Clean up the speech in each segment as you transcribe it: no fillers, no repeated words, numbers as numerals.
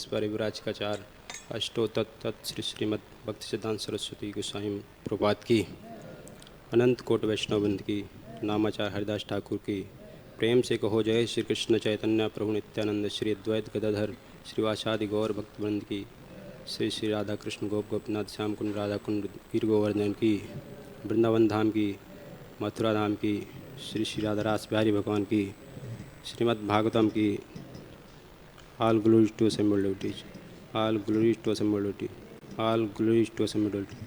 परिव्राज काचार अष्टो तत्त श्री श्रीमद भक्ति सिद्धांत सरस्वती गोस्वामी प्रभात की अनंत कोट वैष्णवबंद की नामाचार हरिदास ठाकुर की प्रेम से कहो जय श्री कृष्ण चैतन्य प्रभु नित्यानंद श्री अद्वैत गदाधर श्रीवासादि गौर भक्तवृंद की श्री श्री राधा कृष्ण गोप गोपनाथ श्याम कुंड राधा कुंड गिर गोवर्धन की वृंदावन धाम की मथुरा धाम की श्री श्री राधा रास बिहारी भगवान की श्रीमद् भागवतम की All glories to assembled devotees. All glories to assembled devotees. All glories to assembled devotees.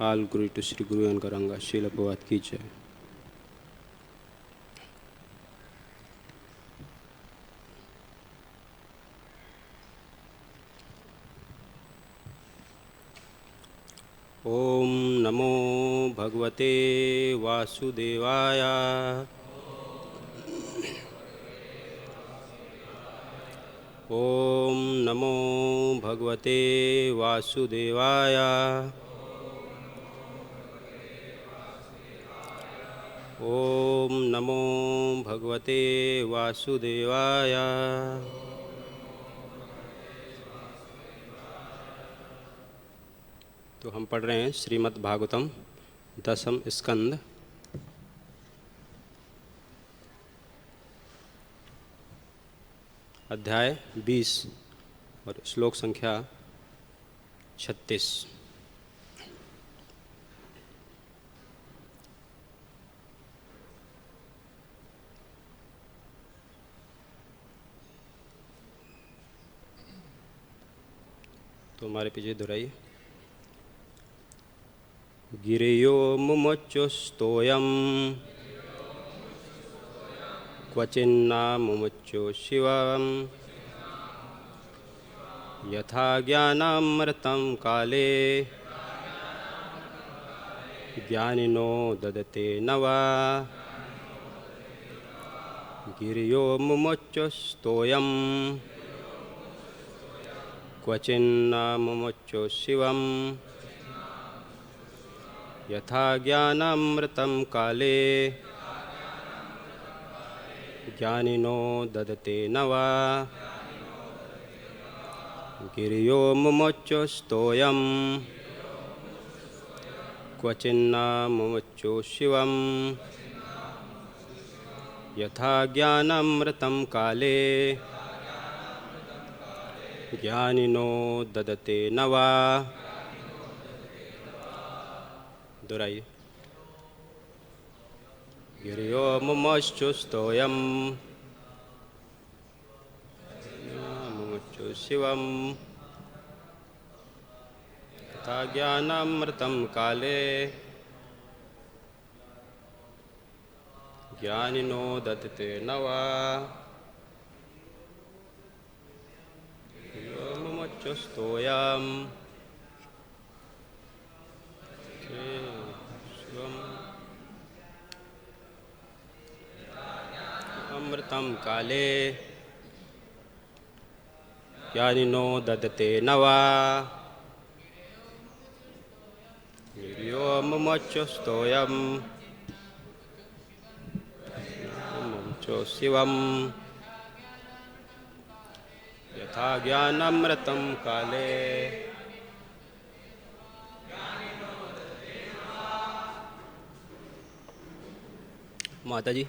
All glories to Sri Guru Angaranga. Srila Prabhupada की जय. ओम नमो भगवते वासुदेवाय. ओम नमो भगवते वासुदेवाय. ओम नमो भगवते वासुदेवाय. तो हम पढ़ रहे हैं श्रीमद् भागवतम दसम स्कंद अध्याय 20 और श्लोक संख्या 36. तो हमारे पीछे दोहराइए. गिरियो मुमुच्युस्तोयम क्वचिन्ना मुमुच्यो शिवम यथा ज्ञानामृतं काले ज्ञानिनो ददते नवा. गिरियो मुमुच्युस्तोयम क्वचिन्ना मुमुच्यो शिवम यथा ज्ञानामृतं काले ज्ञानिनो ददते नवा. गिरियो मुमुच्युस्तोयम क्वचिन्ना मुमुच्यो शिवम यथा ज्ञानामृतं काले ज्ञानिनो ददते नवा. दोहराइए. गिरियो मुमुच्युस्तोयम मुमुच्यो शिवम यथा ज्ञानामृतं काले ज्ञानिनो ददते नवा. गिरियो मुमुच्युस्तोयम शिवम अमृतं काले ज्ञानिनो ददते नवा. गिरियो मुमुच्युस्तोयम मुमुच्यो शिवम यथा ज्ञानामृतं काले. माता जी.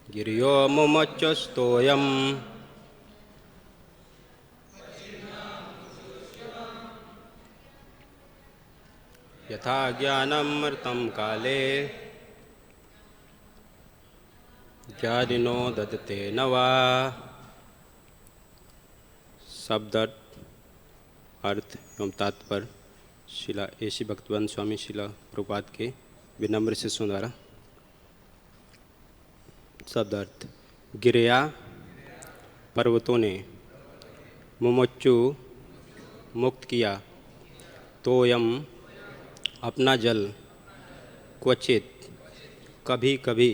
गिरियो मुमुच्युस्तोयम यथा ज्ञानामृतं काले ज्ञानिनो ददते नवा. शब्द अर्थ एवं तात्पर्य शिला एसी भक्तवंत स्वामी शिला प्रभुपाद के विनम्र शिष्यों द्वारा. शब्दार्थ. गिरिया पर्वतों ने मुमुच्चु मुक्त किया तोयम अपना जल क्वचित कभी कभी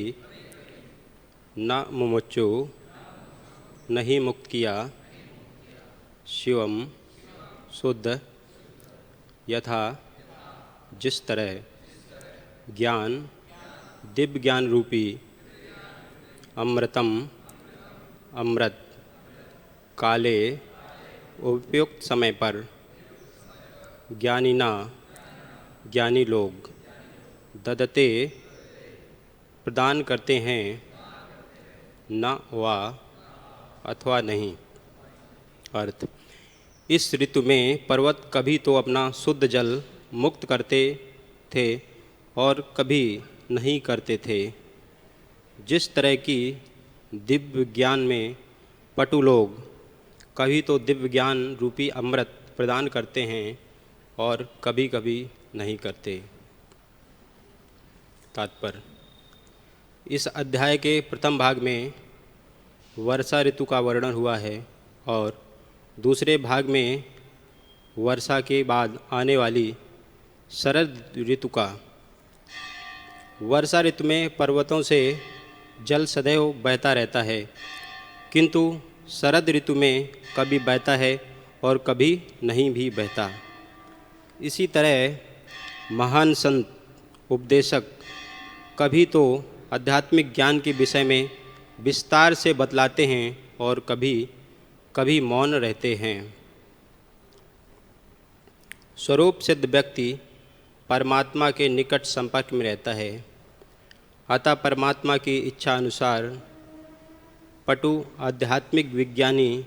न मुमुच्चु नहीं मुक्त किया शिवम शुद्ध यथा जिस तरह ज्ञान दिव्य ज्ञान रूपी अमृतम अमृत काले उपयुक्त समय पर ज्ञानिना ज्ञानी लोग ददते प्रदान करते हैं, न वा अथवा नहीं। अर्थ, इस ऋतु में पर्वत कभी तो अपना शुद्ध जल मुक्त करते थे और कभी नहीं करते थे। जिस तरह की दिव्य ज्ञान में पटु लोग कभी तो दिव्य ज्ञान रूपी अमृत प्रदान करते हैं और कभी कभी नहीं करते। तात्पर्य, इस अध्याय के प्रथम भाग में वर्षा ऋतु का वर्णन हुआ है और दूसरे भाग में वर्षा के बाद आने वाली शरद ऋतु का। वर्षा ऋतु में पर्वतों से जल सदैव बहता रहता है, किंतु शरद ऋतु में कभी बहता है और कभी नहीं भी बहता। इसी तरह महान संत उपदेशक कभी तो आध्यात्मिक ज्ञान के विषय में विस्तार से बतलाते हैं और कभी कभी मौन रहते हैं। स्वरूप सिद्ध व्यक्ति परमात्मा के निकट संपर्क में रहता है, अतः परमात्मा की इच्छा अनुसार पटु आध्यात्मिक विज्ञानी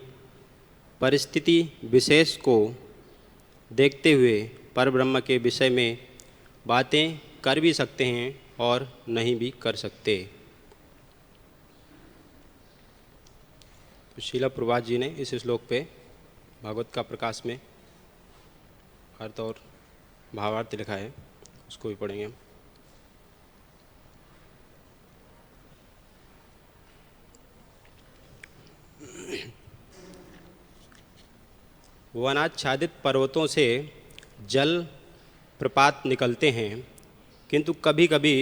परिस्थिति विशेष को देखते हुए परब्रह्म के विषय में बातें कर भी सकते हैं और नहीं भी कर सकते। तो शीला प्रभात जी ने इस श्लोक पे भागवत का प्रकाश में अर्थ और भावार्थ लिखा है, उसको भी पढ़ेंगे। वनाच्छादित पर्वतों से जल प्रपात निकलते हैं, किंतु कभी कभी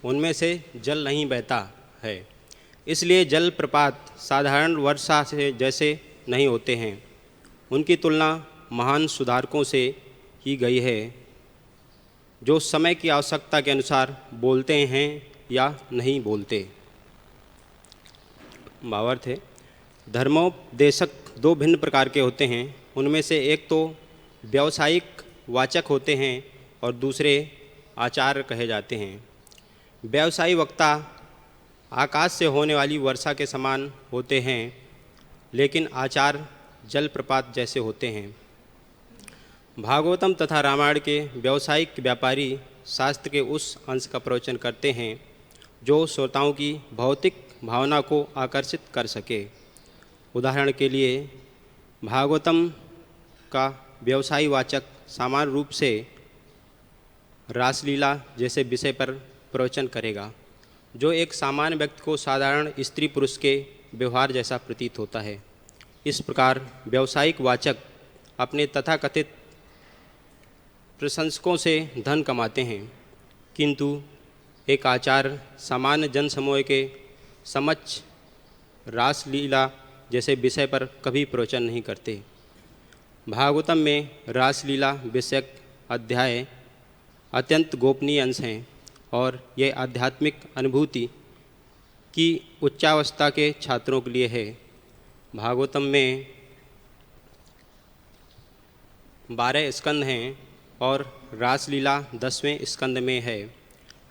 उनमें से जल नहीं बहता है। इसलिए जल प्रपात साधारण वर्षा से जैसे नहीं होते हैं। उनकी तुलना महान सुधारकों से की गई है, जो समय की आवश्यकता के अनुसार बोलते हैं या नहीं बोलते। भावार्थ है, धर्मोपदेशक दो भिन्न प्रकार के होते हैं। उनमें से एक तो व्यावसायिक वाचक होते हैं और दूसरे आचार्य कहे जाते हैं। व्यवसायी वक्ता आकाश से होने वाली वर्षा के समान होते हैं, लेकिन आचार्य जलप्रपात जैसे होते हैं। भागवतम तथा रामायण के व्यावसायिक व्यापारी शास्त्र के उस अंश का प्रवचन करते हैं जो श्रोताओं की भौतिक भावना को आकर्षित कर सके। उदाहरण के लिए भागवतम का व्यवसायी वाचक सामान्य रूप से रासलीला जैसे विषय पर प्रवचन करेगा, जो एक सामान्य व्यक्ति को साधारण स्त्री पुरुष के व्यवहार जैसा प्रतीत होता है। इस प्रकार व्यावसायिक वाचक अपने तथाकथित प्रशंसकों से धन कमाते हैं, किंतु एक आचार्य सामान्य जन समूह के समक्ष रासलीला जैसे विषय पर कभी प्रवचन नहीं करते। भागवतम में रासलीला विषयक अध्याय अत्यंत गोपनीय अंश हैं और ये आध्यात्मिक अनुभूति की उच्चावस्था के छात्रों के लिए है। भागवतम में 12 स्कंद हैं और रासलीला 10वें स्कंद में है।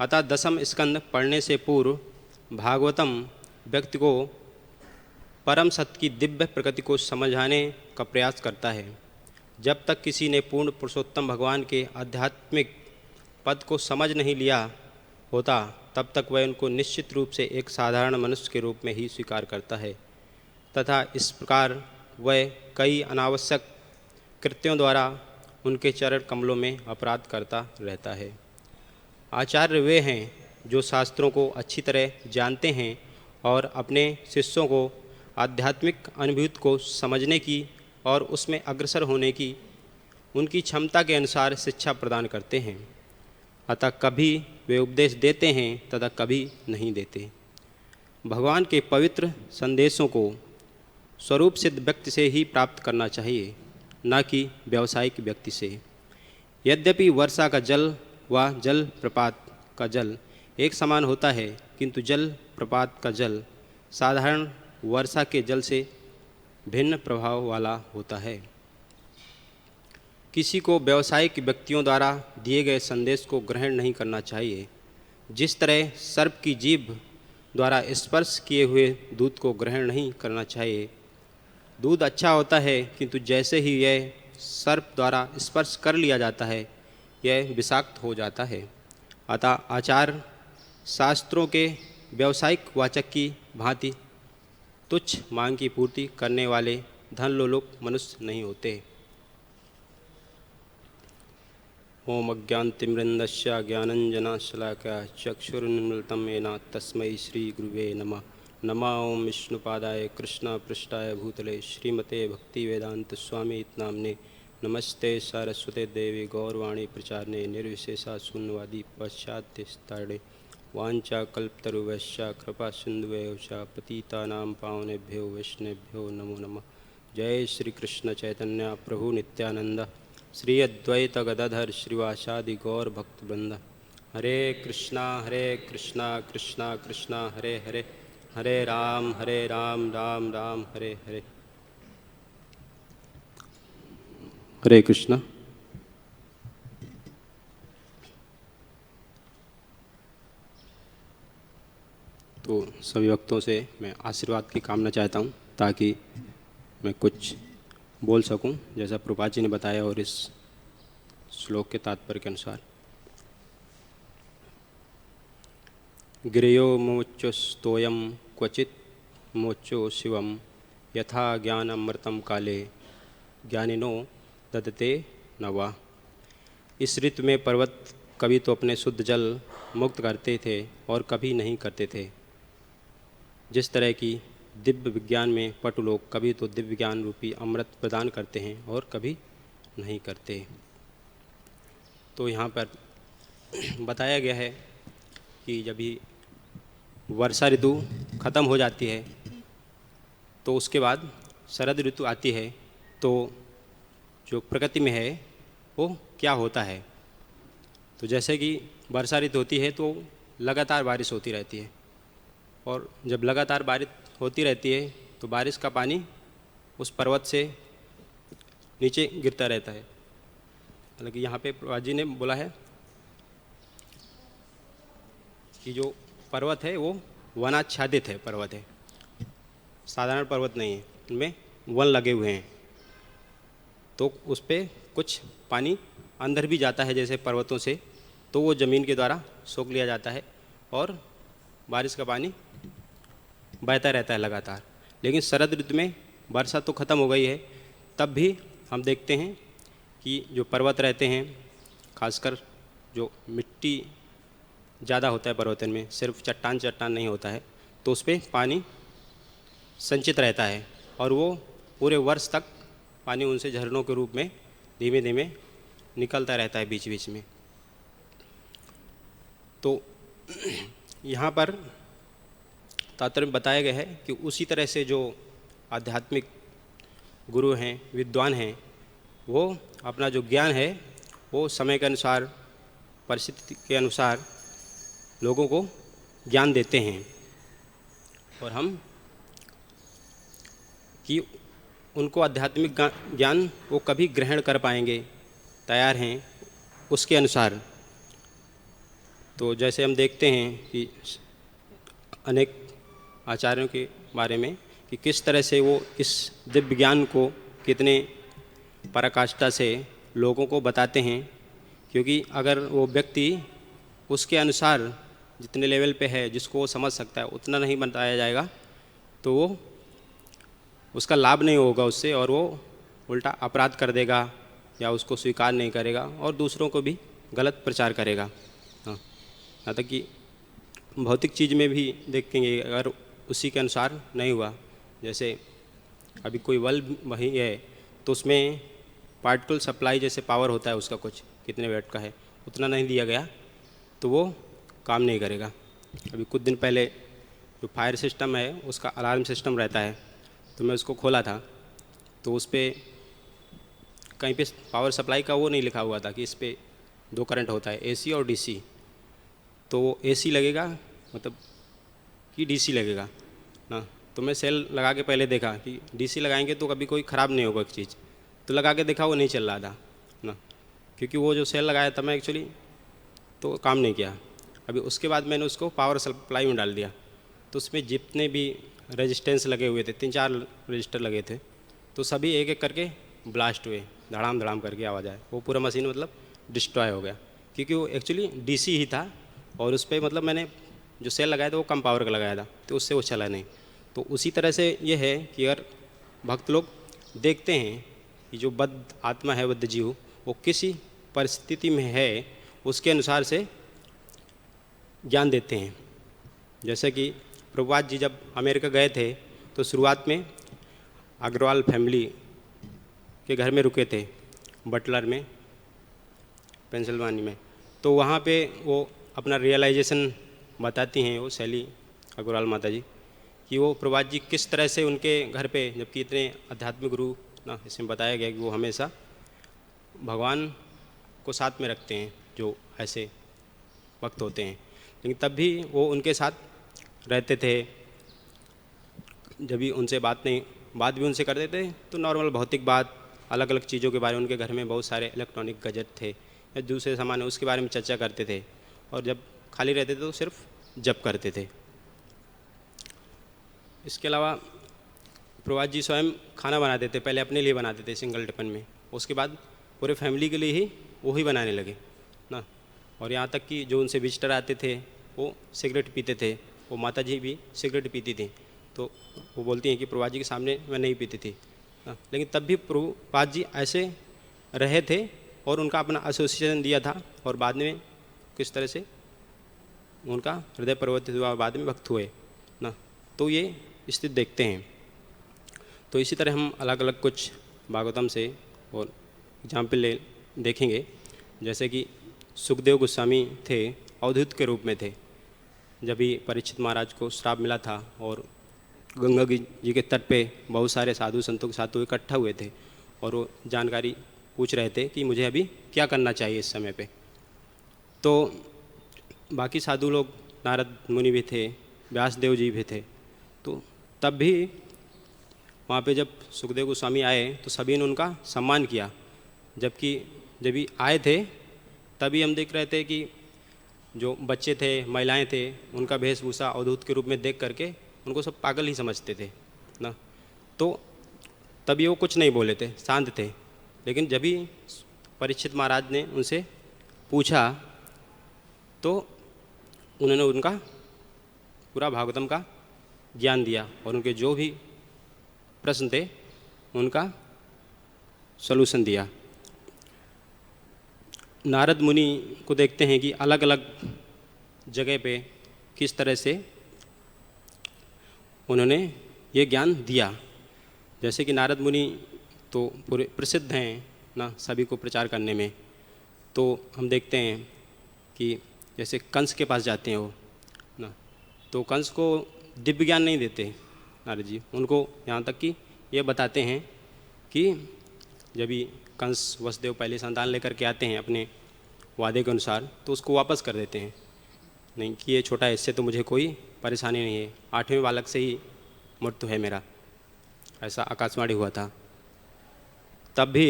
अतः 10वां स्कंद पढ़ने से पूर्व भागवतम व्यक्ति को परम सत्य की दिव्य प्रकृति को समझाने का प्रयास करता है। जब तक किसी ने पूर्ण पुरुषोत्तम भगवान के आध्यात्मिक पद को समझ नहीं लिया होता, तब तक वह उनको निश्चित रूप से एक साधारण मनुष्य के रूप में ही स्वीकार करता है तथा इस प्रकार वह कई अनावश्यक कृत्यों द्वारा उनके चरण कमलों में अपराध करता रहता है। आचार्य वे हैं जो शास्त्रों को अच्छी तरह जानते हैं और अपने शिष्यों को आध्यात्मिक अनुभूति को समझने की और उसमें अग्रसर होने की उनकी क्षमता के अनुसार शिक्षा प्रदान करते हैं। अतः कभी वे उपदेश देते हैं तथा कभी नहीं देते। भगवान के पवित्र संदेशों को स्वरूप सिद्ध व्यक्ति से ही प्राप्त करना चाहिए, न कि व्यावसायिक व्यक्ति से। यद्यपि वर्षा का जल व जल प्रपात का जल एक समान होता है, किंतु जल प्रपात का जल साधारण वर्षा के जल से भिन्न प्रभाव वाला होता है। किसी को व्यावसायिक व्यक्तियों द्वारा दिए गए संदेश को ग्रहण नहीं करना चाहिए। जिस तरह सर्प की जीभ द्वारा स्पर्श किए हुए दूध को ग्रहण नहीं करना चाहिए। दूध अच्छा होता है, किंतु जैसे ही यह सर्प द्वारा स्पर्श कर लिया जाता है यह विषाक्त हो जाता है। अतः आचार शास्त्रों के व्यावसायिक वाचक की भांति तुच्छ मांग की पूर्ति करने वाले धन लोलुप मनुष्य नहीं होते। ओम अज्ञानतिमिरन्धस्य ज्ञानञ्जनशलाकया चक्षुरुन्मीलितं येन तस्मै श्रीगुरुवे नमः। नमः ओं विष्णुपादाय कृष्णपृष्ठाय भूतले श्रीमते भक्तिवेदान्तस्वामी नाम्ने। नमस्ते सरस्वते देवी गौरवाणी प्रचारणे निर्विशेषा शून्यवादी पाश्चात्यस्तारणे। वाञ्छाकल्पतरुभ्यश्च कृपा सिन्धुभ्यो च पतितानां पावनेभ्यो वैष्णवेभ्यो नमो नमः। जय श्री कृष्ण चैतन्य प्रभु नित्यानंद श्री अद्वैत गदाधर श्रीवासादि गौर भक्तवृंद। हरे कृष्णा कृष्णा कृष्णा हरे हरे, हरे राम राम राम हरे हरे। हरे कृष्णा। तो सभी भक्तों से मैं आशीर्वाद की कामना चाहता हूँ ताकि मैं कुछ बोल सकूं जैसा प्रभुपाद जी ने बताया और इस श्लोक के तात्पर्य के अनुसार। गिरयो मोचोस्तोयम क्वचित मोचो शिवम यथा ज्ञान अमृतम काले ज्ञानिनो ददते नवा। इस ऋतु में पर्वत कभी तो अपने शुद्ध जल मुक्त करते थे और कभी नहीं करते थे। जिस तरह की दिव्य विज्ञान में पटु लोग कभी तो दिव्य ज्ञान रूपी अमृत प्रदान करते हैं और कभी नहीं करते। तो यहाँ पर बताया गया है कि जब भी वर्षा ऋतु ख़त्म हो जाती है तो उसके बाद शरद ऋतु आती है, तो जो प्रकृति में है वो क्या होता है। तो जैसे कि वर्षा ऋतु होती है तो लगातार बारिश होती रहती है, और जब लगातार बारिश होती रहती है तो बारिश का पानी उस पर्वत से नीचे गिरता रहता है। हालांकि यहाँ पे प्रभुपाद जी ने बोला है कि जो पर्वत है वो वनाच्छादित है पर्वत है, साधारण पर्वत नहीं है, उनमें वन लगे हुए हैं। तो उस पर कुछ पानी अंदर भी जाता है जैसे पर्वतों से, तो वो ज़मीन के द्वारा सोख लिया जाता है और बारिश का पानी बहता रहता है लगातार। लेकिन शरद ऋतु में वर्षा तो ख़त्म हो गई है, तब भी हम देखते हैं कि जो पर्वत रहते हैं, खासकर जो मिट्टी ज़्यादा होता है पर्वतन में, सिर्फ चट्टान नहीं होता है, तो उस पर पानी संचित रहता है और वो पूरे वर्ष तक पानी उनसे झरनों के रूप में धीमे धीमे निकलता रहता है बीच बीच में। तो यहाँ पर तात्पर्य में बताया गया है कि उसी तरह से जो आध्यात्मिक गुरु हैं, विद्वान हैं, वो अपना जो ज्ञान है वो समय के अनुसार, परिस्थिति के अनुसार लोगों को ज्ञान देते हैं, और हम कि उनको आध्यात्मिक ज्ञान वो कभी ग्रहण कर पाएंगे, तैयार हैं उसके अनुसार। तो जैसे हम देखते हैं कि अनेक आचार्यों के बारे में कि किस तरह से वो इस दिव्य ज्ञान को कितने पराकाष्ठा से लोगों को बताते हैं, क्योंकि अगर वो व्यक्ति उसके अनुसार जितने लेवल पे है, जिसको वो समझ सकता है, उतना नहीं बताया जाएगा तो वो उसका लाभ नहीं होगा उससे, और वो उल्टा अपराध कर देगा या उसको स्वीकार नहीं करेगा और दूसरों को भी गलत प्रचार करेगा। हाँ, यहाँ तक कि भौतिक चीज़ में भी देखेंगे, अगर उसी के अनुसार नहीं हुआ, जैसे अभी कोई बल्ब वही है तो उसमें पार्टिकल सप्लाई जैसे पावर होता है उसका, कुछ कितने वेट का है, उतना नहीं दिया गया तो वो काम नहीं करेगा। अभी कुछ दिन पहले जो फायर सिस्टम है उसका अलार्म सिस्टम रहता है, तो मैं उसको खोला था तो उस पर कहीं पे पावर सप्लाई का वो नहीं लिखा हुआ था कि इस पर 2 करंट होता है, एसी और डीसी। तो वो एसी लगेगा मतलब कि डीसी लगेगा ना, तो मैं सेल लगा के पहले देखा कि डीसी लगाएंगे तो कभी कोई ख़राब नहीं होगा चीज़, तो लगा के देखा वो नहीं चल रहा था ना, क्योंकि वो जो सेल लगाया था मैं एक्चुअली तो काम नहीं किया। अभी उसके बाद मैंने उसको पावर सप्लाई में डाल दिया, तो उसमें जितने भी रेजिस्टेंस लगे हुए थे, 3-4 रजिस्टर लगे थे, तो सभी एक एक करके ब्लास्ट हुए, धड़ाम धड़ाम करके आवाज़ आए। वो पूरा मशीन मतलब डिस्ट्रॉय हो गया, क्योंकि वो एक्चुअली डीसी ही था और उस पर मतलब मैंने जो सेल लगाया था वो कम पावर का लगाया था, तो उससे वो चला नहीं। तो उसी तरह से ये है कि अगर भक्त लोग देखते हैं कि जो बद्ध आत्मा है, बद्ध जीव, वो किसी परिस्थिति में है, उसके अनुसार से ज्ञान देते हैं। जैसे कि प्रभुपाद जी जब अमेरिका गए थे तो शुरुआत में अग्रवाल फैमिली के घर में रुके थे, बटलर में, पेंसिल्वानी में। तो वहाँ पे वो अपना रियलाइजेशन बताती हैं, वो शैली अग्रवाल माता जी, कि वो प्रभुपाद जी किस तरह से उनके घर पे, जबकि इतने आध्यात्मिक गुरु ना, इसमें बताया गया कि वो हमेशा भगवान को साथ में रखते हैं जो ऐसे वक्त होते हैं, लेकिन तब भी वो उनके साथ रहते थे। जब भी उनसे बात भी उनसे करते थे तो नॉर्मल भौतिक बात, अलग अलग चीज़ों के बारे में, उनके घर में बहुत सारे इलेक्ट्रॉनिक गैजेट थे या दूसरे सामान है उसके बारे में चर्चा करते थे, और जब खाली रहते थे तो सिर्फ जप करते थे। इसके अलावा प्रभुपाद जी स्वयं खाना बनाते थे, पहले अपने लिए बनाते थे सिंगल टिफिन में, उसके बाद पूरे फैमिली के लिए ही वो ही बनाने लगे ना। और यहाँ तक कि जो उनसे विजिटर आते थे वो सिगरेट पीते थे, वो माता जी भी सिगरेट पीती थी, तो वो बोलती हैं कि प्रभुपाद जी के सामने मैं नहीं पीती थी ना, लेकिन तब भी प्रभुपाद जी ऐसे रहे थे और उनका अपना एसोसिएशन दिया था, और बाद में किस तरह से उनका हृदय परिवर्तित हुआ, बाद में भक्त हुए ना। तो ये स्थिति देखते हैं। तो इसी तरह हम अलग अलग कुछ भागवतम से और एग्जाम्पल ले देखेंगे। जैसे कि सुखदेव गोस्वामी थे, अवधूत के रूप में थे। जब भी परीक्षित महाराज को श्राप मिला था और गंगा जी के तट पे बहुत सारे साधु संतों के साथ वो इकट्ठा हुए थे, और वो जानकारी पूछ रहे थे कि मुझे अभी क्या करना चाहिए इस समय पे। तो बाकी साधु लोग, नारद मुनि भी थे, व्यासदेव जी भी थे, तो तब भी वहाँ पे जब सुखदेव गोस्वामी आए तो सभी ने उनका सम्मान किया। जबकि जब भी आए थे तभी हम देख रहे थे कि जो बच्चे थे, महिलाएं थे, उनका वेशभूषा अवधूत के रूप में देख करके उनको सब पागल ही समझते थे ना। तो तभी वो कुछ नहीं बोले थे, शांत थे। लेकिन जब भी परीक्षित महाराज ने उनसे पूछा तो उन्होंने उनका पूरा भागवतम का ज्ञान दिया, और उनके जो भी प्रश्न थे उनका सॉल्यूशन दिया। नारद मुनि को देखते हैं कि अलग अलग जगह पे किस तरह से उन्होंने ये ज्ञान दिया। जैसे कि नारद मुनि तो पूरे प्रसिद्ध हैं ना सभी को प्रचार करने में। तो हम देखते हैं कि जैसे कंस के पास जाते हैं वो ना, तो कंस को दिव्य ज्ञान नहीं देते नारद जी, उनको यहाँ तक कि ये बताते हैं कि जब भी कंस वसुदेव पहले संतान लेकर के आते हैं अपने वादे के अनुसार, तो उसको वापस कर देते हैं, नहीं कि ये छोटा है, इससे तो मुझे कोई परेशानी नहीं है, 8वें बालक से ही मृत्यु है मेरा, ऐसा आकाशवाणी हुआ था। तब भी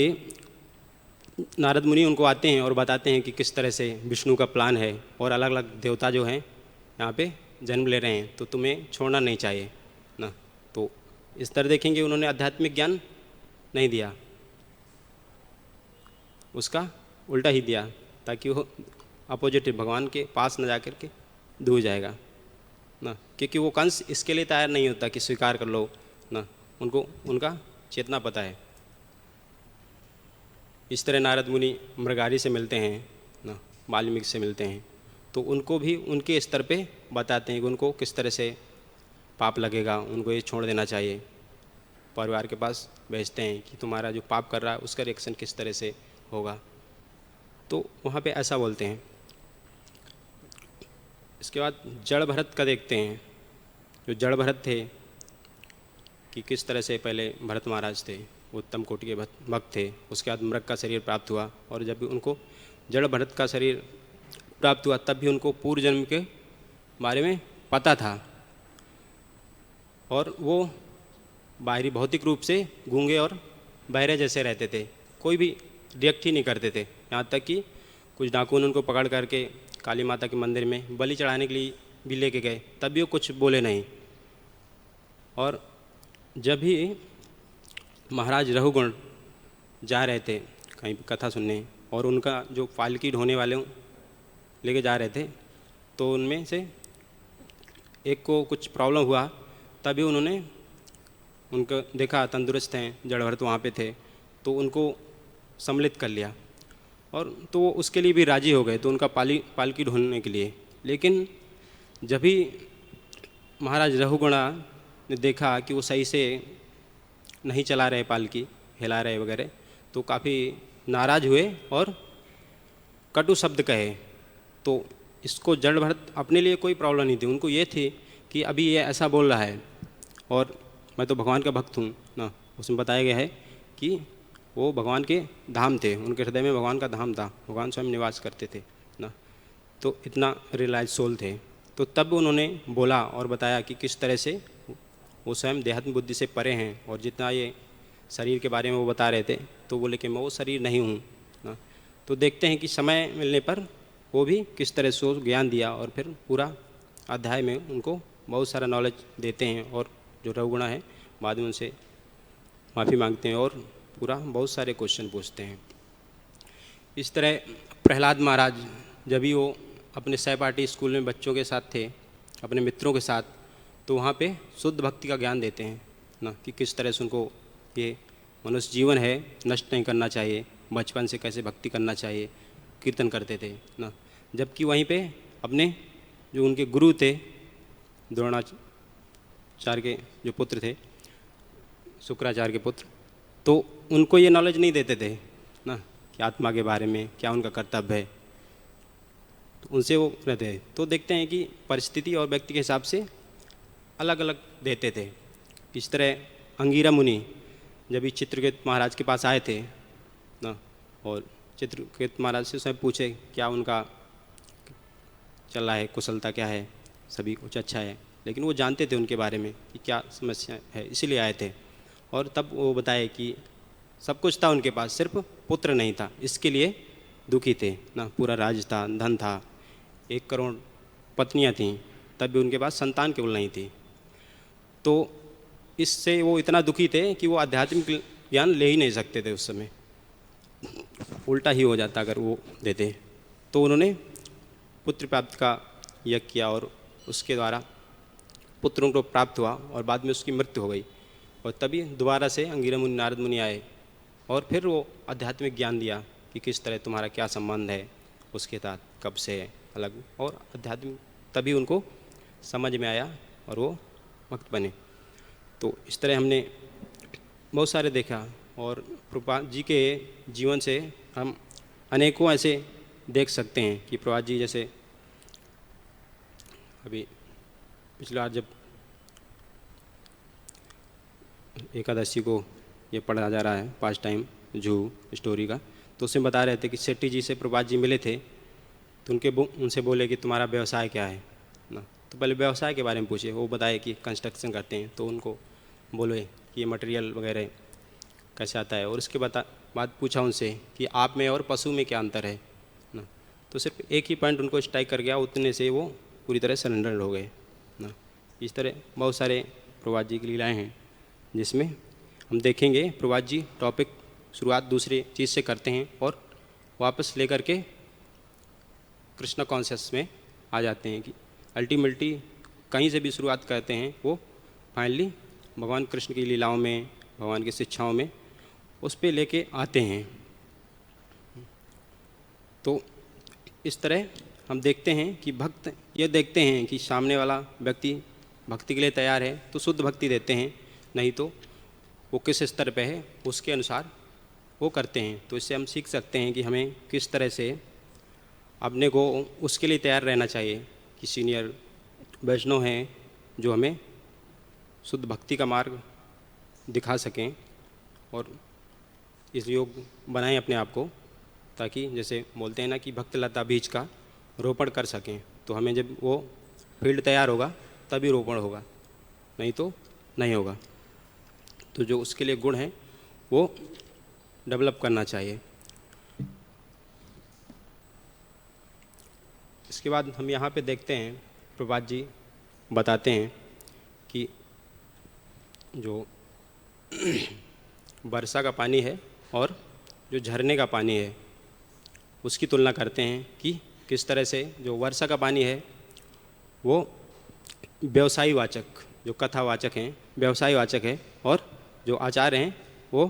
नारद मुनि उनको आते हैं और बताते हैं कि किस तरह से विष्णु का प्लान है और अलग अलग देवता जो हैं यहाँ पे जन्म ले रहे हैं, तो तुम्हें छोड़ना नहीं चाहिए ना। तो इस तरह देखेंगे उन्होंने आध्यात्मिक ज्ञान नहीं दिया, उसका उल्टा ही दिया, ताकि वो अपोजिट भगवान के पास न जा कर के दूर जाएगा ना। क्योंकि वो कंस इसके लिए तैयार नहीं होता कि स्वीकार कर लो ना, उनको उनका चेतना पता है। इस तरह नारद मुनि मृगारी से मिलते हैं ना, वाल्मीकि से मिलते हैं, तो उनको भी उनके स्तर पे बताते हैं कि उनको किस तरह से पाप लगेगा, उनको ये छोड़ देना चाहिए। परिवार के पास भेजते हैं कि तुम्हारा जो पाप कर रहा है उसका रिएक्शन किस तरह से होगा, तो वहाँ पे ऐसा बोलते हैं। इसके बाद जड़ भरत का देखते हैं। जो जड़ भरत थे कि किस तरह से पहले भरत महाराज थे, उत्तम कोटि के भक्त थे, उसके बाद मृग का शरीर प्राप्त हुआ, और जब भी उनको जड़ भरत का शरीर प्राप्त हुआ तब भी उनको पूर्व जन्म के बारे में पता था। और वो बाहरी भौतिक रूप से गूंगे और बहरे जैसे रहते थे, कोई भी रिएक्ट ही नहीं करते थे। यहाँ तक कि कुछ डाकू ने उनको पकड़ करके काली माता के मंदिर में बलि चढ़ाने के लिए भी लेके गए, तब भी वो कुछ बोले नहीं। और जब भी महाराज रहुगुण जा रहे थे कहीं कथा सुनने और उनका जो पालकी ढोने वाले लेके जा रहे थे, तो उनमें से एक को कुछ प्रॉब्लम हुआ, तभी उन्होंने उनको देखा तंदुरुस्त हैं, जड़ भरत वहाँ पे थे, तो उनको सम्मिलित कर लिया और तो वो उसके लिए भी राजी हो गए, तो उनका पालकी ढूंढने के लिए। लेकिन जब भी महाराज रहुगुणा ने देखा कि वो सही से नहीं चला रहे पालकी, हिला रहे वगैरह, तो काफ़ी नाराज़ हुए और कटु शब्द कहे। तो इसको जड़ भरत अपने लिए कोई प्रॉब्लम नहीं थी, उनको ये थी कि अभी ये ऐसा बोल रहा है और मैं तो भगवान का भक्त हूँ ना। उसमें बताया गया है कि वो भगवान के धाम थे, उनके हृदय में भगवान का धाम था, भगवान स्वयं निवास करते थे ना, तो इतना रियलाइज सोल थे। तो तब उन्होंने बोला और बताया कि किस तरह से वो स्वयं देहात्म बुद्धि से परे हैं, और जितना ये शरीर के बारे में वो बता रहे थे, तो बोले कि मैं वो शरीर नहीं हूँ ना। तो देखते हैं कि समय मिलने पर वो भी किस तरह से ज्ञान दिया और फिर पूरा अध्याय में उनको बहुत सारा नॉलेज देते हैं, और जो रहुगुणा है बाद में उनसे माफ़ी मांगते हैं और पूरा बहुत सारे क्वेश्चन पूछते हैं। इस तरह प्रहलाद महाराज जब भी वो अपने सहपाठी स्कूल में बच्चों के साथ थे, अपने मित्रों के साथ, तो वहाँ पे शुद्ध भक्ति का ज्ञान देते हैं ना, कि किस तरह से उनको ये मनुष्य जीवन है नष्ट नहीं करना चाहिए, बचपन से कैसे भक्ति करना चाहिए, कीर्तन करते थे ना। जबकि वहीं पे अपने जो उनके गुरु थे, द्रोणाचार्य के जो पुत्र थे, शुक्राचार्य के पुत्र, तो उनको ये नॉलेज नहीं देते थे ना कि आत्मा के बारे में क्या उनका कर्तव्य है, तो उनसे वो रहते हैं। तो देखते हैं कि परिस्थिति और व्यक्ति के हिसाब से अलग अलग देते थे। इस तरह अंगिरा मुनि जब भी चित्रकेत महाराज के पास आए थे ना, और चित्रकेत महाराज से स्वयं पूछे क्या उनका चल रहा है, कुशलता क्या है, सभी कुछ अच्छा है, लेकिन वो जानते थे उनके बारे में कि क्या समस्या है, इसीलिए आए थे। और तब वो बताए कि सब कुछ था उनके पास, सिर्फ पुत्र नहीं था, इसके लिए दुखी थे ना। पूरा राज था, धन था, 1 करोड़ पत्नियां थीं, तब भी उनके पास संतान केवल नहीं थी। तो इससे वो इतना दुखी थे कि वो आध्यात्मिक ज्ञान ले ही नहीं सकते थे, उस समय उल्टा ही हो जाता अगर वो देते। तो उन्होंने पुत्र प्राप्त का यज्ञ किया और उसके द्वारा पुत्रों को प्राप्त हुआ, और बाद में उसकी मृत्यु हो गई। और तभी दोबारा से अंगिरा मुनि, नारद मुनि आए और फिर वो आध्यात्मिक ज्ञान दिया कि किस तरह तुम्हारा क्या संबंध है उसके साथ, कब से है अलग, और आध्यात्मिक तभी उनको समझ में आया और वो भक्त बने। तो इस तरह हमने बहुत सारे देखा, और प्रभुपाद जी के जीवन से हम अनेकों ऐसे देख सकते हैं कि प्रभुपाद जी जैसे अभी पिछली बार जब एकादशी को ये पढ़ा जा रहा है पास टाइम जू स्टोरी का, तो उसमें बता रहे थे कि सेट्टी जी से प्रभुपाद जी मिले थे, तो उनसे बोले कि तुम्हारा व्यवसाय क्या है ना। तो पहले व्यवसाय के बारे में पूछे, वो बताए कि कंस्ट्रक्शन करते हैं। तो उनको बोले कि ये मटेरियल वगैरह कैसे आता है, और उसके बाद पूछा उनसे कि आप में और पशु में क्या अंतर है ना। तो सिर्फ एक ही पॉइंट उनको स्ट्राइक कर गया, उतने से वो पूरी तरह सरेंडर हो गए ना। इस तरह बहुत सारे प्रभुपाद जी की लीलाएँ हैं जिसमें हम देखेंगे। प्रभुपाद जी टॉपिक शुरुआत दूसरी चीज़ से करते हैं और वापस लेकर के कृष्ण कॉन्शियस में आ जाते हैं कि अल्टीमेटली कहीं से भी शुरुआत करते हैं, वो फाइनली भगवान कृष्ण की लीलाओं में, भगवान की शिक्षाओं में उस पर लेके आते हैं। तो इस तरह हम देखते हैं कि भक्त ये देखते हैं कि सामने वाला व्यक्ति भक्ति के लिए तैयार है तो शुद्ध भक्ति देते हैं, नहीं तो वो किस स्तर पे है उसके अनुसार वो करते हैं। तो इससे हम सीख सकते हैं कि हमें किस तरह से अपने को उसके लिए तैयार रहना चाहिए कि सीनियर वैष्णव हैं जो हमें शुद्ध भक्ति का मार्ग दिखा सकें और इस योग बनाएं अपने आप को, ताकि जैसे बोलते हैं ना कि भक्त लता बीज का रोपण कर सकें। तो हमें जब वो फील्ड तैयार होगा तभी रोपण होगा, नहीं तो नहीं होगा। तो जो उसके लिए गुण हैं वो डेवलप करना चाहिए। इसके बाद हम यहाँ पे देखते हैं, प्रभात जी बताते हैं कि जो वर्षा का पानी है और जो झरने का पानी है उसकी तुलना करते हैं कि किस तरह से जो वर्षा का पानी है वो व्यवसायी वाचक, जो कथावाचक हैं व्यवसायी वाचक है, और जो आचार्य हैं वो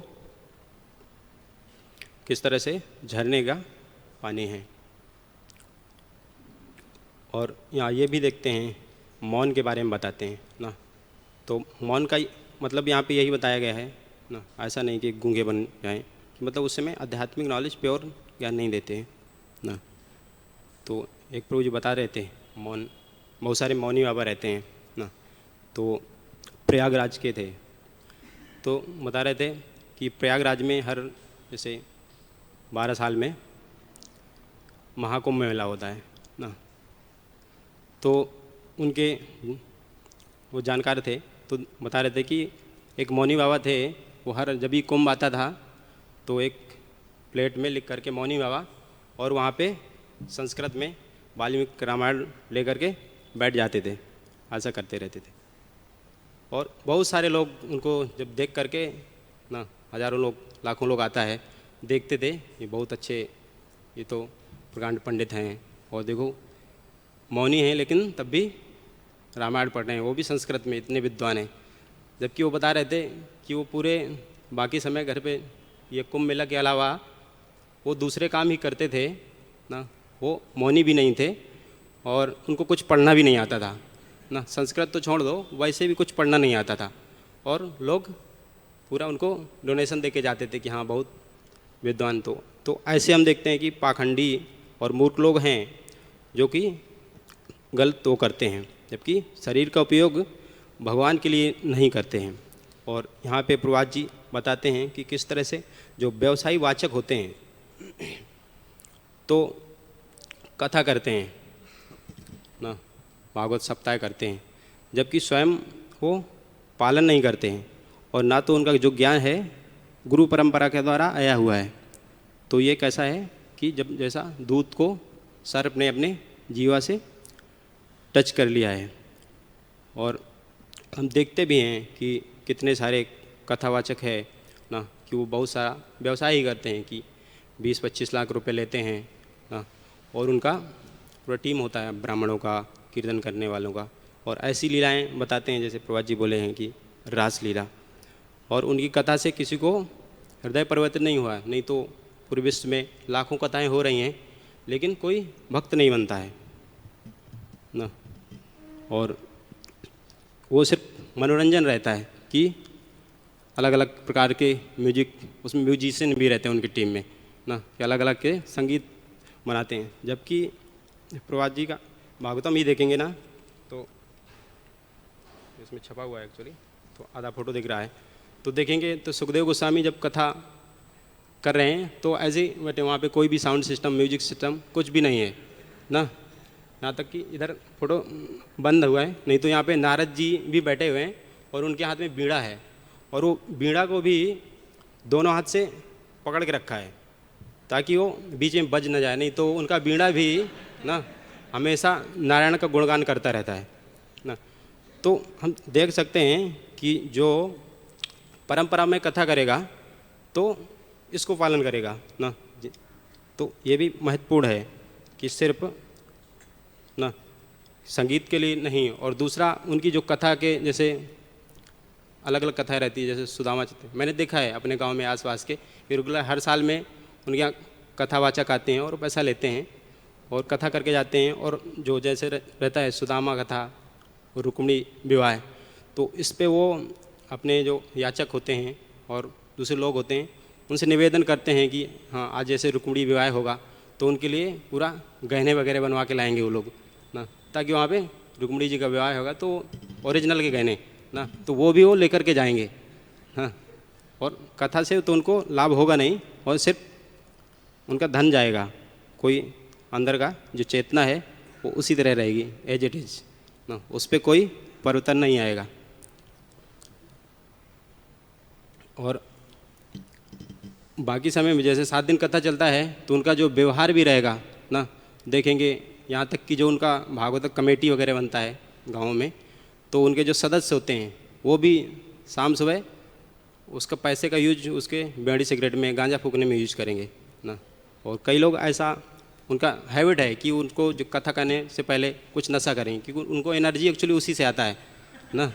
किस तरह से झरने का पानी है। और यहाँ ये भी देखते हैं, मौन के बारे में बताते हैं ना। तो मौन का मतलब यहाँ पे यही बताया गया है ना, ऐसा नहीं कि गूंगे बन जाएं, मतलब उस समय आध्यात्मिक नॉलेज प्योर ज्ञान नहीं देते हैं ना। तो एक प्रभु जी बता रहे थे, मौन, बहुत सारे मौनी बाबा रहते हैं ना। तो प्रयागराज के थे, तो बता रहे थे कि प्रयागराज में हर जैसे 12 साल में महाकुंभ मेला होता है ना। तो उनके वो जानकार थे, तो बता रहे थे कि एक मौनी बाबा थे, वो हर जब भी कुंभ आता था तो एक प्लेट में लिख करके मौनी बाबा, और वहाँ पे संस्कृत में वाल्मीकि रामायण लेकर के बैठ जाते थे, ऐसा करते रहते थे। और बहुत सारे लोग उनको जब देख करके ना, हज़ारों लोग लाखों लोग आता है, देखते थे ये बहुत अच्छे, ये तो प्रकांड पंडित हैं, और देखो मौनी हैं लेकिन तब भी रामायण पढ़ रहे हैं, वो भी संस्कृत में, इतने विद्वान हैं। जबकि वो बता रहे थे कि वो पूरे बाकी समय घर पे ये कुंभ मेला के अलावा वो दूसरे काम ही करते थे ना। वो मौनी भी नहीं थे और उनको कुछ पढ़ना भी नहीं आता था ना, संस्कृत तो छोड़ दो, वैसे भी कुछ पढ़ना नहीं आता था, और लोग पूरा उनको डोनेशन दे के जाते थे कि हाँ बहुत विद्वान। तो ऐसे हम देखते हैं कि पाखंडी और मूर्ख लोग हैं जो कि गलत तो करते हैं, जबकि शरीर का उपयोग भगवान के लिए नहीं करते हैं। और यहाँ पे प्रभात जी बताते हैं कि किस तरह से जो व्यवसायी वाचक होते हैं तो कथा करते हैं ना, भागवत सप्ताह करते हैं, जबकि स्वयं वो पालन नहीं करते हैं, और ना तो उनका जो ज्ञान है गुरु परंपरा के द्वारा आया हुआ है। तो ये कैसा है कि जब जैसा दूध को सर्प ने अपने जीवा से टच कर लिया है। और हम देखते भी हैं कि कितने सारे कथावाचक है ना, कि वो बहुत सारा व्यवसाय ही करते हैं कि 20-25 लाख रुपए लेते हैं ना, और उनका पूरा टीम होता है ब्राह्मणों का, कीर्तन करने वालों का, और ऐसी लीलाएं बताते हैं जैसे प्रभात जी बोले हैं कि रास लीला। और उनकी कथा से किसी को हृदय परिवर्तन नहीं हुआ, नहीं तो पूरे विश्व में लाखों कथाएं हो रही हैं लेकिन कोई भक्त नहीं बनता है ना। और वो सिर्फ मनोरंजन रहता है कि अलग अलग प्रकार के म्यूजिक, उसमें म्यूजिशियन भी रहते हैं उनकी टीम में ना, कि अलग अलग के संगीत बनाते हैं। जबकि प्रभात जी का भागवतम ही देखेंगे ना, तो इसमें छपा हुआ है एक्चुअली, तो आधा फोटो दिख रहा है, तो देखेंगे तो सुखदेव गोस्वामी जब कथा कर रहे हैं तो ऐसे ही बैठे, वहाँ पे कोई भी साउंड सिस्टम, म्यूजिक सिस्टम कुछ भी नहीं है ना। यहाँ तक कि इधर फोटो बंद हुआ है, नहीं तो यहाँ पे नारद जी भी बैठे हुए हैं और उनके हाथ में बीड़ा है, और वो बीड़ा को भी दोनों हाथ से पकड़ के रखा है ताकि वो बीच में बज न जाए, नहीं तो उनका बीड़ा भी ना हमेशा नारायण का गुणगान करता रहता है ना। तो हम देख सकते हैं कि जो परंपरा में कथा करेगा तो इसको पालन करेगा ना। तो ये भी महत्वपूर्ण है कि सिर्फ ना संगीत के लिए नहीं, और दूसरा उनकी जो कथा के जैसे अलग अलग कथाएं रहती है, जैसे सुदामा चरित्र मैंने देखा है अपने गांव में आसपास के, रेगुलर हर साल में उनके यहाँ कथावाचक आते हैं और पैसा लेते हैं और कथा करके जाते हैं। और जो जैसे रहता है सुदामा कथा, रुक्मिणी विवाह, तो इस पे वो अपने जो याचक होते हैं और दूसरे लोग होते हैं उनसे निवेदन करते हैं कि हाँ आज जैसे रुक्मिणी विवाह होगा तो उनके लिए पूरा गहने वगैरह बनवा के लाएंगे वो लोग ना, ताकि वहाँ पे रुक्मिणी जी का विवाह होगा तो ओरिजिनल के गहने ना, तो वो भी वो लेकर के जाएंगे हाँ। और कथा से तो उनको लाभ होगा नहीं, और सिर्फ उनका धन जाएगा, कोई अंदर का जो चेतना है वो उसी तरह रहेगी एज इट इज़ ना, उस पर कोई परिवर्तन नहीं आएगा। और बाकी समय में जैसे 7 दिन कथा चलता है तो उनका जो व्यवहार भी रहेगा ना, देखेंगे यहाँ तक कि जो उनका भागवत कमेटी वगैरह बनता है गाँव में, तो उनके जो सदस्य होते हैं वो भी शाम सुबह उसका पैसे का यूज उसके बीड़ी सिगरेट में गांजा फूकने में यूज करेंगे ना। और कई लोग ऐसा उनका हैबिट है कि उनको जो कथा करने से पहले कुछ नशा करें, क्योंकि उनको एनर्जी एक्चुअली उसी से आता है ना,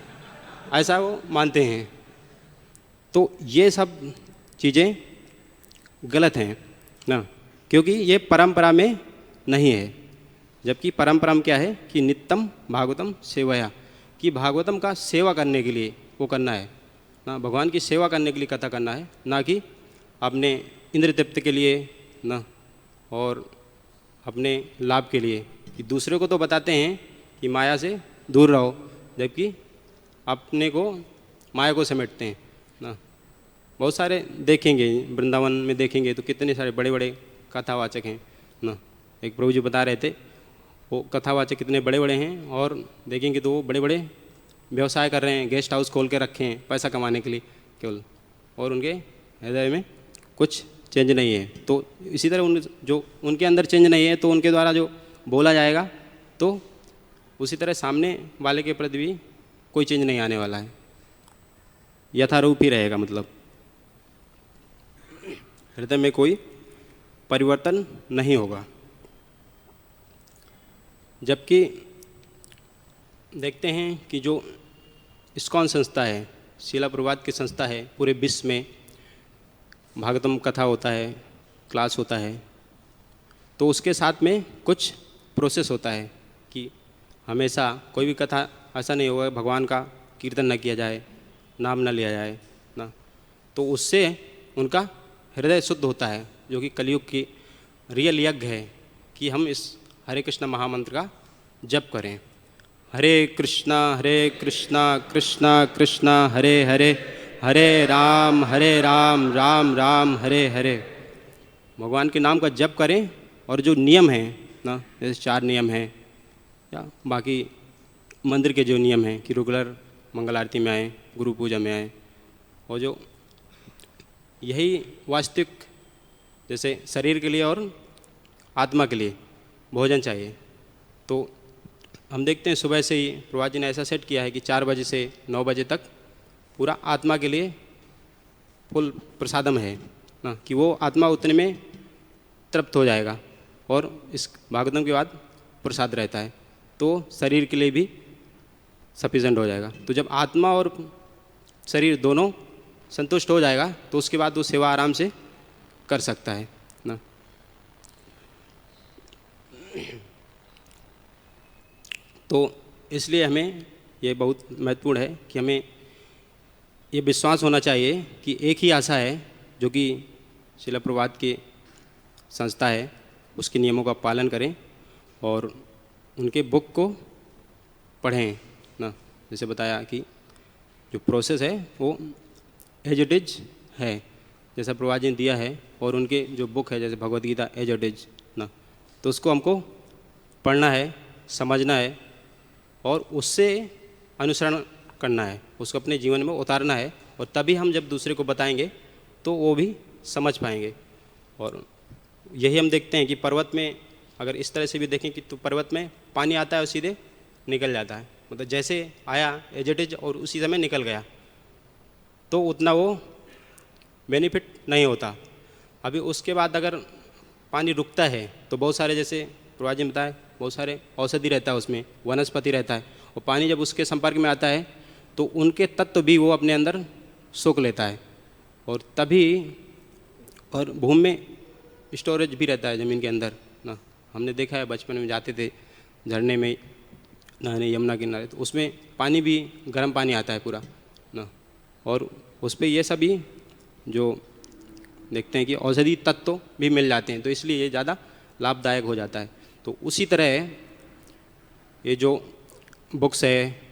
ऐसा वो मानते हैं। तो ये सब चीज़ें गलत हैं ना, क्योंकि ये परंपरा में नहीं है। जबकि परंपरा में क्या है कि नित्यम भागवतम सेवया, कि भागवतम का सेवा करने के लिए वो करना है ना, भगवान की सेवा करने के लिए कथा करना है, ना कि अपने इंद्र तृप्ति के लिए ना और अपने लाभ के लिए। कि दूसरे को तो बताते हैं कि माया से दूर रहो, जबकि अपने को माया को समेटते हैं ना। बहुत सारे देखेंगे वृंदावन में, देखेंगे तो कितने सारे बड़े बड़े कथावाचक हैं ना। एक प्रभु जी बता रहे थे वो कथावाचक कितने बड़े बड़े हैं, और देखेंगे तो वो बड़े बड़े व्यवसाय कर रहे हैं, गेस्ट हाउस खोल के रखे हैं पैसा कमाने के लिए केवल, और उनके हृदय में कुछ चेंज नहीं है। तो इसी तरह जो उनके अंदर चेंज नहीं है तो उनके द्वारा जो बोला जाएगा तो उसी तरह सामने वाले के प्रति भी कोई चेंज नहीं आने वाला है, यथारूप ही रहेगा। मतलब हृदय में कोई परिवर्तन नहीं होगा। जबकि देखते हैं कि जो इस्कॉन संस्था है, शीला प्रभुपाद की संस्था है, पूरे विश्व में भागवतम कथा होता है, क्लास होता है, तो उसके साथ में कुछ प्रोसेस होता है कि हमेशा कोई भी कथा ऐसा नहीं होगा भगवान का कीर्तन न किया जाए, नाम न लिया जाए ना। तो उससे उनका हृदय शुद्ध होता है, जो कि कलयुग की रियल यज्ञ है कि हम इस हरे कृष्ण महामंत्र का जप करें। हरे कृष्णा कृष्णा कृष्णा हरे हरे, हरे राम राम राम हरे हरे। भगवान के नाम का जप करें। और जो नियम हैं ना, जैसे 4 नियम हैं या बाकी मंदिर के जो नियम हैं कि रेगुलर मंगल आरती में आएँ, गुरु पूजा में आएँ, और जो यही वास्तविक जैसे शरीर के लिए और आत्मा के लिए भोजन चाहिए। तो हम देखते हैं सुबह से ही प्रभुपाद जी ने ऐसा सेट किया है कि 4 बजे से 9 बजे तक पूरा आत्मा के लिए फुल प्रसादम है ना, कि वो आत्मा उतने में तृप्त हो जाएगा, और इस भागवतम के बाद प्रसाद रहता है तो शरीर के लिए भी सफिशेंट हो जाएगा। तो जब आत्मा और शरीर दोनों संतुष्ट हो जाएगा तो उसके बाद वो सेवा आराम से कर सकता है ना। तो इसलिए हमें ये बहुत महत्वपूर्ण है कि हमें ये विश्वास होना चाहिए कि एक ही आशा है, जो कि शीला प्रभुपाद की संस्था है, उसके नियमों का पालन करें और उनके बुक को पढ़ें ना। जैसे बताया कि जो प्रोसेस है वो एज इट इज है, जैसा प्रभुपाद जी ने दिया है, और उनके जो बुक है जैसे Bhagavad Gita as it is ना, तो उसको हमको पढ़ना है, समझना है और उससे अनुसरण करना है, उसको अपने जीवन में उतारना है, और तभी हम जब दूसरे को बताएंगे तो वो भी समझ पाएंगे। और यही हम देखते हैं कि पर्वत में अगर इस तरह से भी देखें कि तो पर्वत में पानी आता है और सीधे निकल जाता है, मतलब जैसे आया एज इट इज और उसी समय निकल गया, तो उतना वो बेनिफिट नहीं होता। अभी उसके बाद अगर पानी रुकता है तो बहुत सारे, जैसे प्रभुपाद जी ने बताया, बहुत सारे औषधि रहता है उसमें, वनस्पति रहता है, और पानी जब उसके संपर्क में आता है तो उनके तत्व भी वो अपने अंदर सोख लेता है, और तभी और भूमि में स्टोरेज भी रहता है ज़मीन के अंदर ना। हमने देखा है बचपन में जाते थे झरने में नहाने यमुना किनारे, तो उसमें पानी भी गर्म पानी आता है पूरा ना, और उस पर ये सभी जो देखते हैं कि औषधि तत्व भी मिल जाते हैं, तो इसलिए ये ज़्यादा लाभदायक हो जाता है। तो उसी तरह ये जो बुक्स है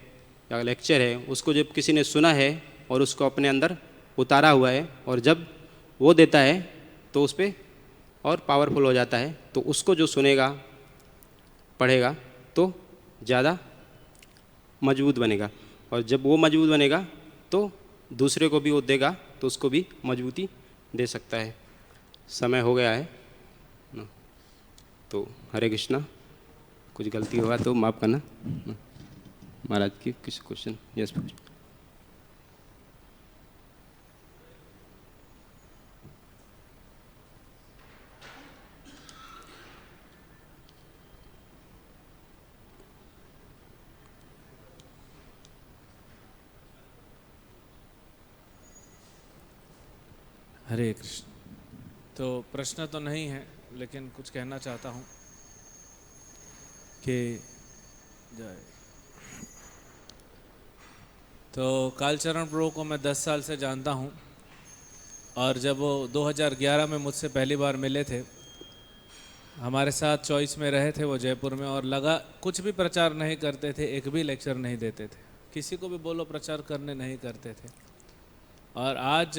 या लेक्चर है, उसको जब किसी ने सुना है और उसको अपने अंदर उतारा हुआ है, और जब वो देता है तो उस पर और पावरफुल हो जाता है, तो उसको जो सुनेगा पढ़ेगा तो ज़्यादा मजबूत बनेगा, और जब वो मजबूत बनेगा तो दूसरे को भी वो देगा तो उसको भी मजबूती दे सकता है। समय हो गया है ना, तो हरे कृष्णा, कुछ गलती होगा तो माफ़ करना। महाराज की कुछ क्वेश्चन? यस। हरे कृष्ण। तो प्रश्न तो नहीं है, लेकिन कुछ कहना चाहता हूँ कि जय। तो कालचरण प्रभु को मैं 10 साल से जानता हूँ, और जब वो 2011 में मुझसे पहली बार मिले थे, हमारे साथ चॉइस में रहे थे वो जयपुर में, और लगा कुछ भी प्रचार नहीं करते थे, एक भी लेक्चर नहीं देते थे, किसी को भी बोलो प्रचार करने नहीं करते थे। और आज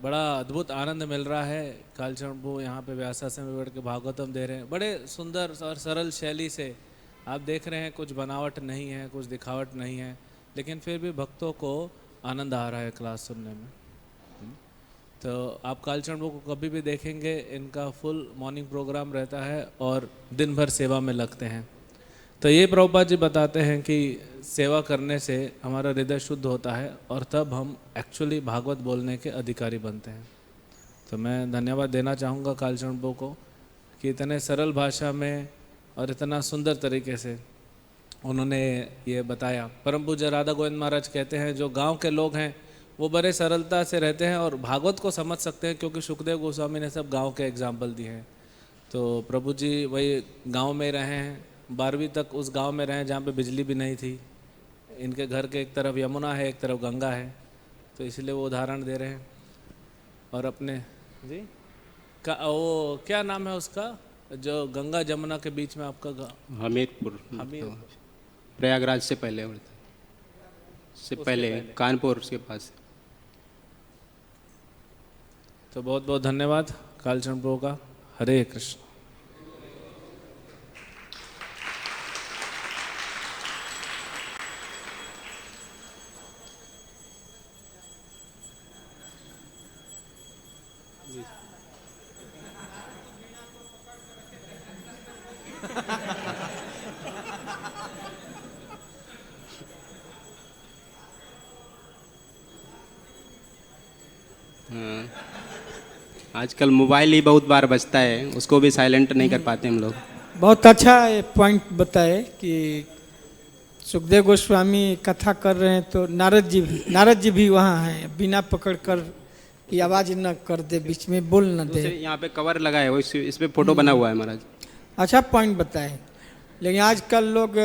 बड़ा अद्भुत आनंद मिल रहा है। कालचरण प्रभु यहाँ पे व्यासासन में बैठ के भागवतम दे रहे हैं, बड़े सुंदर और सरल शैली से। आप देख रहे हैं कुछ बनावट नहीं है, कुछ दिखावट नहीं है, लेकिन फिर भी भक्तों को आनंद आ रहा है क्लास सुनने में। तो आप कालचरण प्रभु को कभी भी देखेंगे, इनका फुल मॉर्निंग प्रोग्राम रहता है और दिन भर सेवा में लगते हैं। तो ये प्रभुपाद जी बताते हैं कि सेवा करने से हमारा हृदय शुद्ध होता है और तब हम एक्चुअली भागवत बोलने के अधिकारी बनते हैं। तो मैं धन्यवाद देना चाहूँगा कालचरण प्रभु को कि इतने सरल भाषा में और इतना सुंदर तरीके से उन्होंने ये बताया। परम पूज्य राधा गोविंद महाराज कहते हैं जो गांव के लोग हैं वो बड़े सरलता से रहते हैं और भागवत को समझ सकते हैं, क्योंकि सुखदेव गोस्वामी ने सब गांव के एग्जाम्पल दिए हैं। तो प्रभु जी वही गांव में रहे हैं, 12वीं तक उस गांव में रहे जहाँ पे बिजली भी नहीं थी। इनके घर के एक तरफ यमुना है, एक तरफ गंगा है, तो इसलिए वो उदाहरण दे रहे हैं। और अपने जी का वो क्या नाम है उसका, जो गंगा जमुना के बीच में आपका हमीरपुर, हमीरपुर, प्रयागराज से पहले से पहले कानपुर के पास। तो बहुत बहुत धन्यवाद कालचरण प्रभु का। हरे कृष्ण। आजकल मोबाइल ही बहुत बार बजता है, उसको भी साइलेंट नहीं कर पाते हम लोग। बहुत अच्छा पॉइंट बताए कि सुखदेव गोस्वामी कथा कर रहे हैं तो नारद जी भी वहाँ हैं, बिना पकड़ कर कि आवाज़ न कर दे, बीच में बोल न दे। यहाँ पे कवर लगा है, वो इस पे फोटो बना हुआ है महाराज। अच्छा पॉइंट बताए। लेकिन आजकल लोग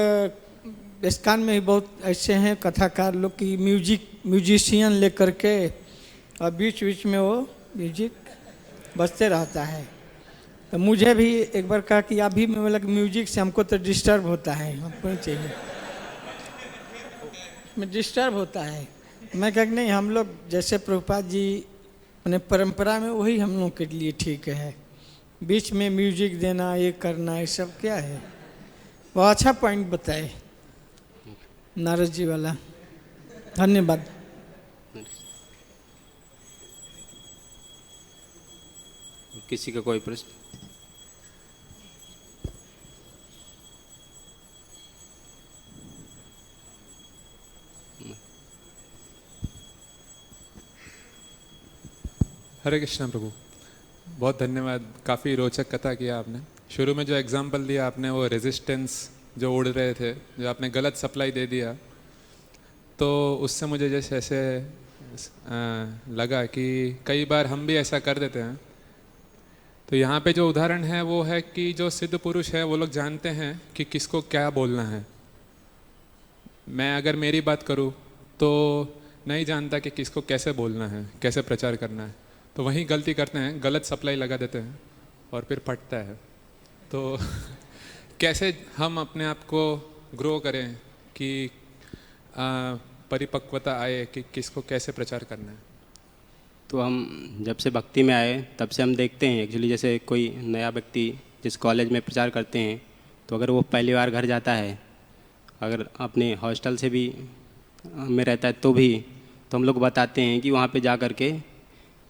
इस्कान में ही बहुत ऐसे हैं कथाकार लोग कि म्यूजिशियन लेकर के और बीच बीच में वो म्यूजिक बजते रहता है। तो मुझे भी एक बार कहा कि अभी मैं बोला म्यूजिक से हमको तो डिस्टर्ब होता है, हमको नहीं चाहिए, में डिस्टर्ब होता है। मैं कहा नहीं, हम लोग जैसे प्रभुपाद जी अपने परंपरा में वही हम लोग के लिए ठीक है। बीच में म्यूजिक देना, ये करना, ये सब क्या है। बहुत अच्छा पॉइंट बताए नारद जी वाला, धन्यवाद। किसी का कोई प्रश्न? हरे कृष्णा प्रभु, बहुत धन्यवाद। काफ़ी रोचक कथा किया आपने। शुरू में जो एग्जाम्पल दिया आपने, वो रेजिस्टेंस जो उड़ रहे थे, जो आपने गलत सप्लाई दे दिया, तो उससे मुझे जैसे ऐसे लगा कि कई बार हम भी ऐसा कर देते हैं। तो यहाँ पे जो उदाहरण है वो है कि जो सिद्ध पुरुष है वो लोग जानते हैं कि किसको क्या बोलना है। मैं अगर मेरी बात करूँ तो नहीं जानता कि किसको कैसे बोलना है, कैसे प्रचार करना है, तो वहीं गलती करते हैं, गलत सप्लाई लगा देते हैं और फिर फटता है। तो कैसे हम अपने आप को ग्रो करें कि परिपक्वता आए कि किसको कैसे प्रचार करना है। तो हम जब से भक्ति में आए तब से हम देखते हैं एक्चुअली, जैसे कोई नया व्यक्ति जिस कॉलेज में प्रचार करते हैं, तो अगर वो पहली बार घर जाता है, अगर अपने हॉस्टल से भी में रहता है तो हम लोग बताते हैं कि वहाँ पे जा कर के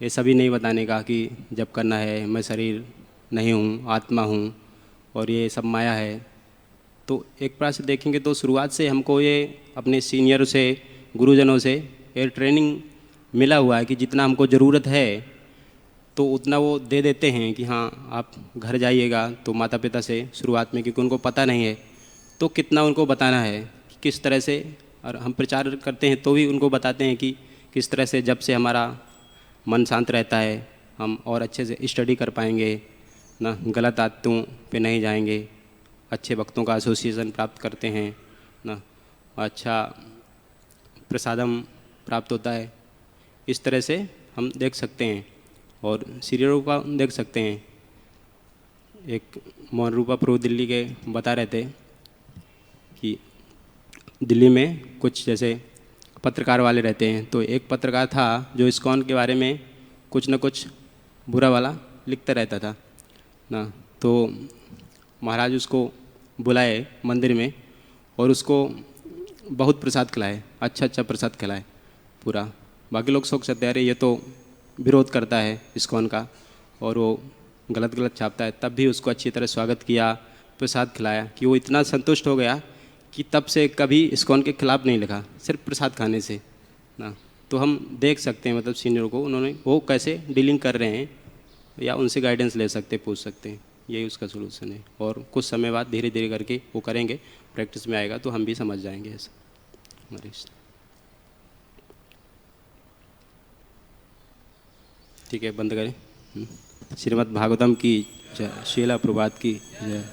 ये सभी नहीं बताने का कि जब करना है, मैं शरीर नहीं हूँ, आत्मा हूँ और ये सब माया है। तो एक प्रकार से देखेंगे तो शुरुआत से हमको ये अपने सीनियर से, गुरुजनों से ये ट्रेनिंग मिला हुआ है कि जितना हमको ज़रूरत है तो उतना वो दे देते हैं कि हाँ आप घर जाइएगा। तो माता पिता से शुरुआत में, क्योंकि उनको पता नहीं है तो कितना उनको बताना है कि किस तरह से, और हम प्रचार करते हैं तो भी उनको बताते हैं कि किस तरह से जब से हमारा मन शांत रहता है हम और अच्छे से स्टडी कर पाएंगे ना, गलत आदतों पे नहीं जाएंगे, अच्छे वक्तों का एसोसिएशन प्राप्त करते हैं ना, अच्छा प्रसादम प्राप्त होता है। इस तरह से हम देख सकते हैं और सीरियलों का देख सकते हैं। एक मोहन रूपा प्रभु दिल्ली के बता रहे थे कि दिल्ली में कुछ जैसे पत्रकार वाले रहते हैं, तो एक पत्रकार था जो इस्कॉन के बारे में कुछ न कुछ बुरा वाला लिखता रहता था ना। तो महाराज उसको बुलाए मंदिर में और उसको बहुत प्रसाद खिलाए, अच्छा प्रसाद खिलाए पूरा। बाकी लोग सोच सकते हैं अरे ये तो विरोध करता है इस्कॉन का और वो गलत छापता है, तब भी उसको अच्छी तरह स्वागत किया, प्रसाद खिलाया कि वो इतना संतुष्ट हो गया कि तब से कभी इस्कॉन के खिलाफ नहीं लिखा, सिर्फ प्रसाद खाने से ना। तो हम देख सकते हैं मतलब सीनियर को उन्होंने वो कैसे डीलिंग कर रहे हैं, या उनसे गाइडेंस ले सकते, पूछ सकते हैं, यही उसका सोल्यूशन है। और कुछ समय बाद धीरे धीरे करके वो करेंगे, प्रैक्टिस में आएगा तो हम भी समझ जाएंगे ऐसा। हमारे ठीक है, बंद करें। श्रीमद् भागवतम की जय, शीला प्रभात की जय।